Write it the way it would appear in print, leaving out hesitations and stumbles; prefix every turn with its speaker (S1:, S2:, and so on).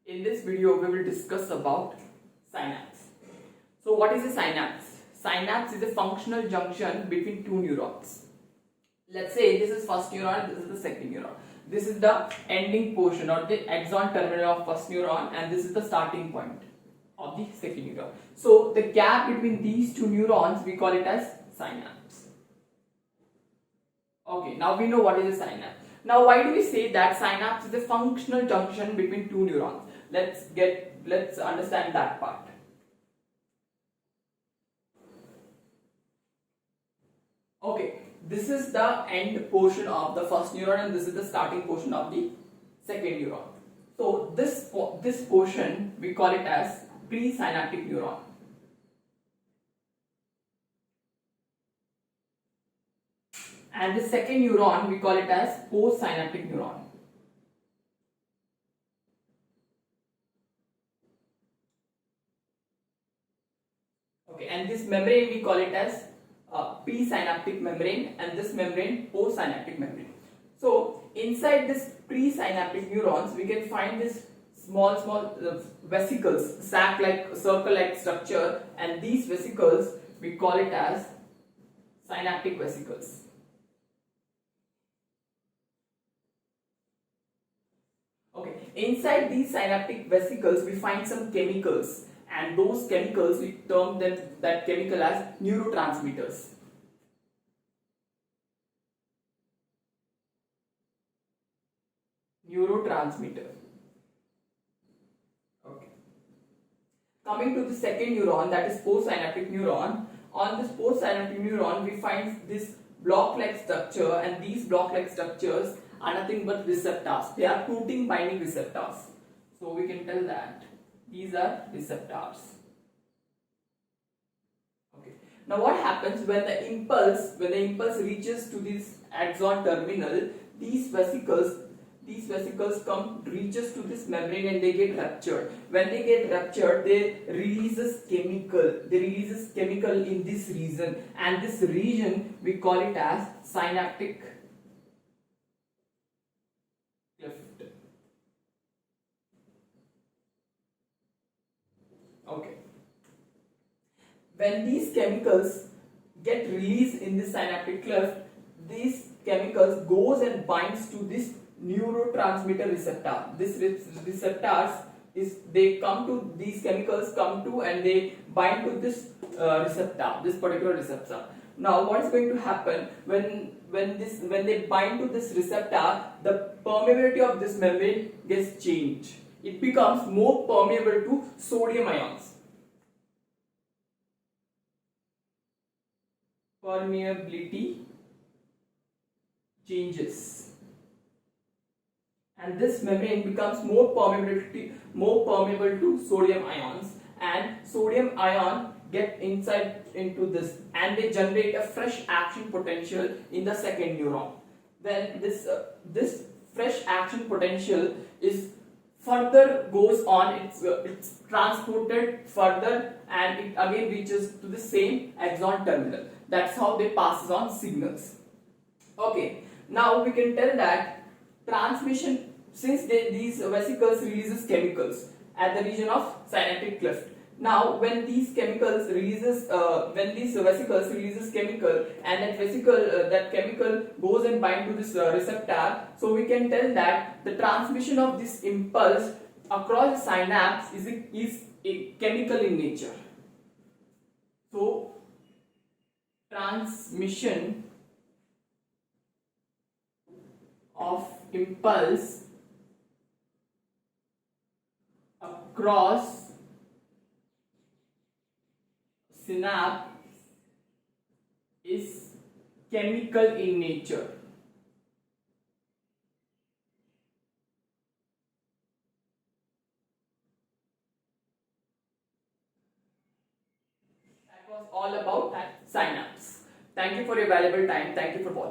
S1: In this video, we will discuss about synapse. So, what is a synapse? Synapse is a functional junction between two neurons. Let's say this is first neuron, this is the second neuron. This is the ending portion or the axon terminal of first neuron, and this is the starting point of the second neuron. So, the gap between these two neurons, we call it as synapse. Okay, now we know what is a synapse. Now, why do we say that synapse is a functional junction between two neurons? Let's understand that part. Okay, this is the end portion of the first neuron and this is the starting portion of the second neuron. So this portion we call it as presynaptic neuron. And the second neuron we call it as postsynaptic neuron. Okay, and this membrane we call it as presynaptic membrane, and this membrane postsynaptic membrane. So inside this presynaptic neurons we can find this small vesicles, sac-like, circle-like structure, and these vesicles we call it as synaptic vesicles. Okay, inside these synaptic vesicles we find some chemicals, and those chemicals we term that chemical as neurotransmitters. Neurotransmitter. Okay. Coming to the second neuron, that is postsynaptic neuron. On this postsynaptic neuron we find this block-like structure, and these block-like structures are nothing but receptors. They are protein binding receptors. So we can tell that these are receptors. Okay. Now what happens when the impulse reaches to this axon terminal, these vesicles reaches to this membrane and they get ruptured. When they get ruptured, they releases chemical in this region, and this region we call it as synaptic cleft. Okay. When these chemicals get released in the synaptic cleft, these chemicals goes and binds to this neurotransmitter receptor. These chemicals come to and they bind to this receptor, this particular receptor. Now what is going to happen when they bind to this receptor, the permeability of this membrane gets changed. It becomes more permeable to sodium ions. Permeability changes, and this membrane becomes more permeable to sodium ions, and sodium ion get inside into this, and they generate a fresh action potential in the second neuron. Then this fresh action potential is further goes on, it's transported further, and it again reaches to the same axon terminal. That's how they passes on signals. Okay, now we can tell that transmission, since these vesicles releases chemicals at the region of synaptic cleft. Now when these vesicles releases chemical, and that chemical goes and bind to this receptor, so we can tell that the transmission of this impulse across the synapse is a chemical in nature. So transmission of impulse across synapse is chemical in nature. That was all about that synapse. Thank you for your valuable time. Thank you for watching.